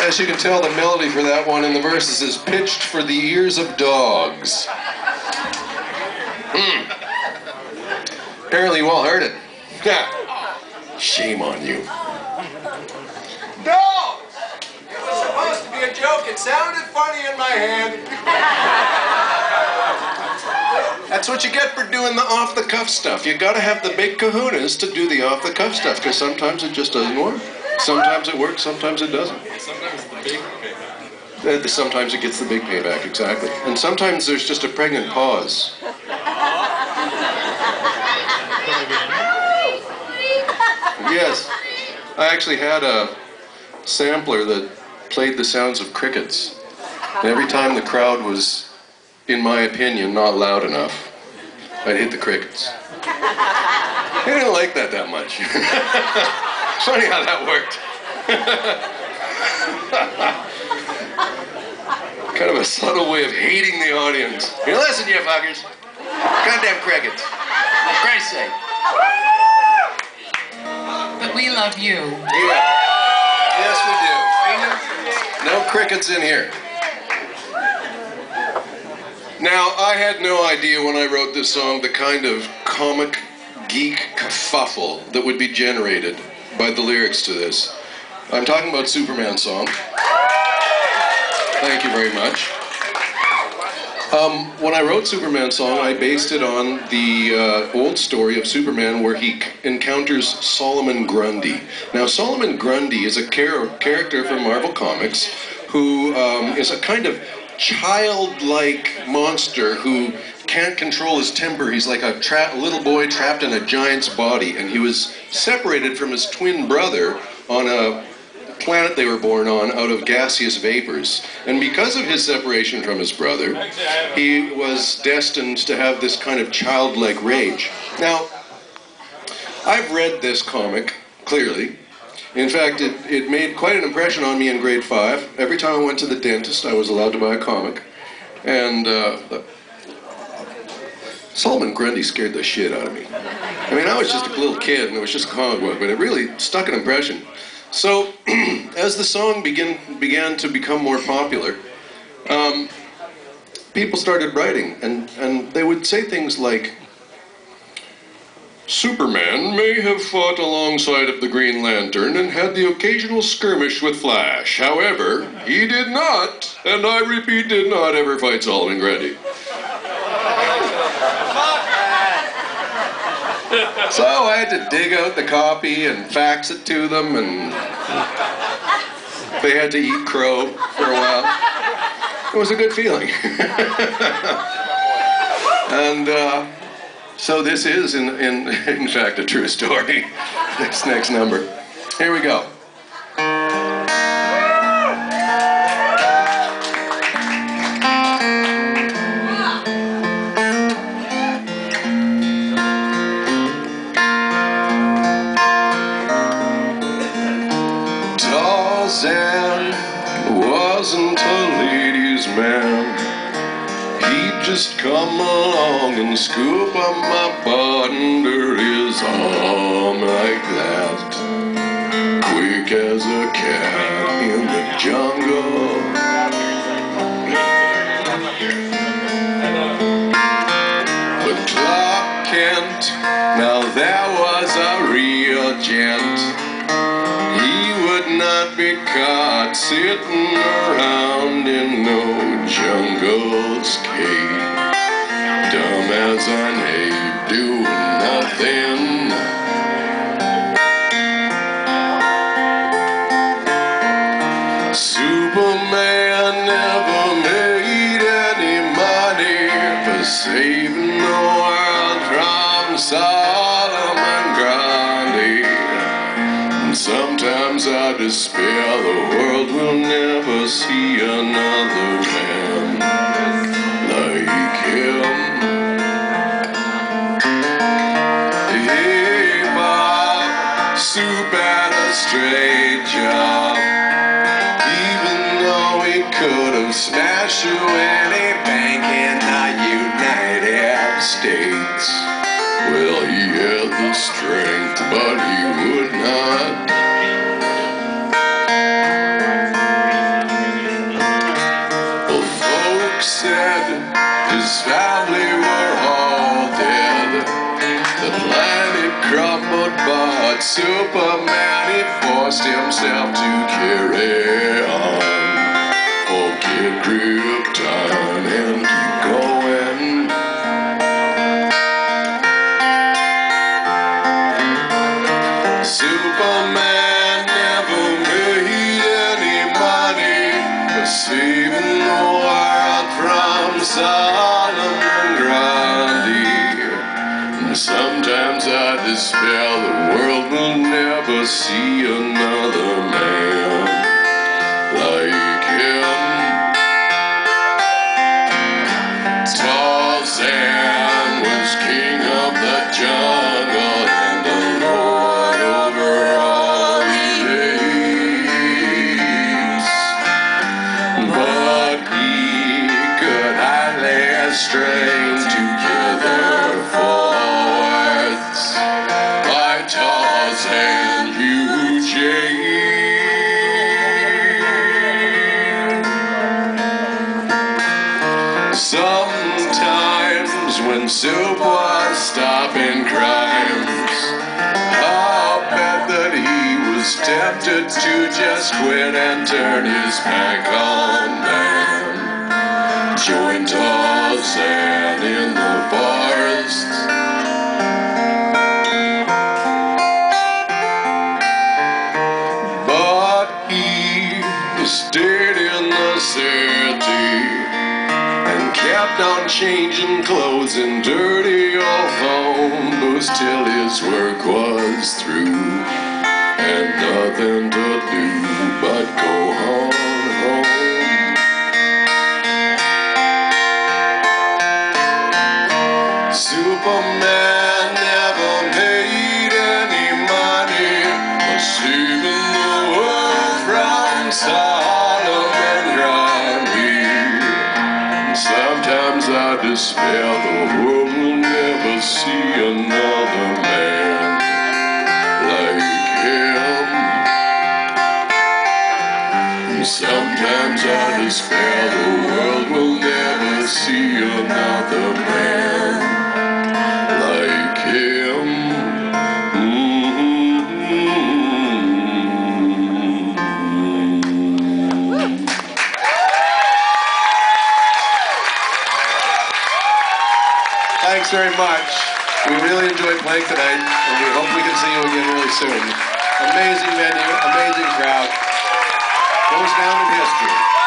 As you can tell, the melody for that one in the verses is pitched for the ears of dogs. Apparently you all heard it. Yeah. Shame on you. No! It was supposed to be a joke. It sounded funny in my head. That's what you get for doing the off-the-cuff stuff. You gotta have the big kahunas to do the off-the-cuff stuff, because sometimes it just doesn't work. Sometimes it works, sometimes it doesn't. Sometimes the big payback. Sometimes it gets the big payback, exactly. And sometimes there's just a pregnant pause. Yes, I actually had a sampler that played the sounds of crickets. And every time the crowd was, in my opinion, not loud enough, I'd hit the crickets. They didn't like that much. Funny how that worked. Kind of a subtle way of hating the audience. Here, listen, you fuckers. Goddamn crickets. For Christ's sake. But we love you. Yeah. Yes, we do. No crickets in here. Now, I had no idea when I wrote this song the kind of comic geek kerfuffle that would be generated by the lyrics to this. I'm talking about Superman's song. Thank you very much. When I wrote Superman's song, I based it on the old story of Superman where he encounters Solomon Grundy. Now, Solomon Grundy is a character from Marvel Comics who is a kind of childlike monster who can't control his temper. He's like a little boy trapped in a giant's body, and he was separated from his twin brother on a planet they were born on out of gaseous vapors. And because of his separation from his brother, he was destined to have this kind of childlike rage. Now, I've read this comic, clearly. In fact, it made quite an impression on me in grade 5. Every time I went to the dentist, I was allowed to buy a comic. And Solomon Grundy scared the shit out of me. I mean, I was just a little kid, and it was just a comic book, but it really stuck an impression. So, as the song began to become more popular, people started writing, and they would say things like, Superman may have fought alongside of the Green Lantern and had the occasional skirmish with Flash. However, he did not, and I repeat, did not ever fight Solomon Grundy. So I had to dig out the copy and fax it to them, and they had to eat crow for a while. It was a good feeling. And so this is, in fact, a true story. This next number. Here we go. Tarzan wasn't a ladies' man. He'd just come along and scoop up my butt under his arm like that. Quick as a cat in the jungle. But Clark Kent, now there was a real gent. He would not be caught sitting around in no jungle's cave, dumb as an ape, doing nothing. Superman never made any money for saving the world from Solomon Grundy. Sometimes I despair the world will never see another man like him. Hey Bob, Soup had a straight job. Even though he could have smashed through any bank in the United States. Well, he had the strength, but he would not. But Superman, he forced himself to carry on. Forget Krypton and keep going. Superman never made any money, but saving the world from Solomon Grundy. And sometimes I despair the world will never see another man like him. Tarzan was king of the jungle and the lord over all the apes. But he could hardly string together forts by Tarzan Eugene. Sometimes when Soup was stopping crimes, I'll bet that he was tempted to just quit and turn his back on man. Join Tarzan in the forest. But he stayed in the city and kept on changing clothes in dirty old phone booths till his work was through and nothing to do but go on home. Superman never made any money, but saving the world from Solomon Grundy. Sometimes I despair the world will never see another man like him. Sometimes I despair the world will never see another man like him. Thanks very much. We really enjoyed playing tonight, and we hope we can see you again really soon. Amazing venue, amazing crowd. Goes down in history.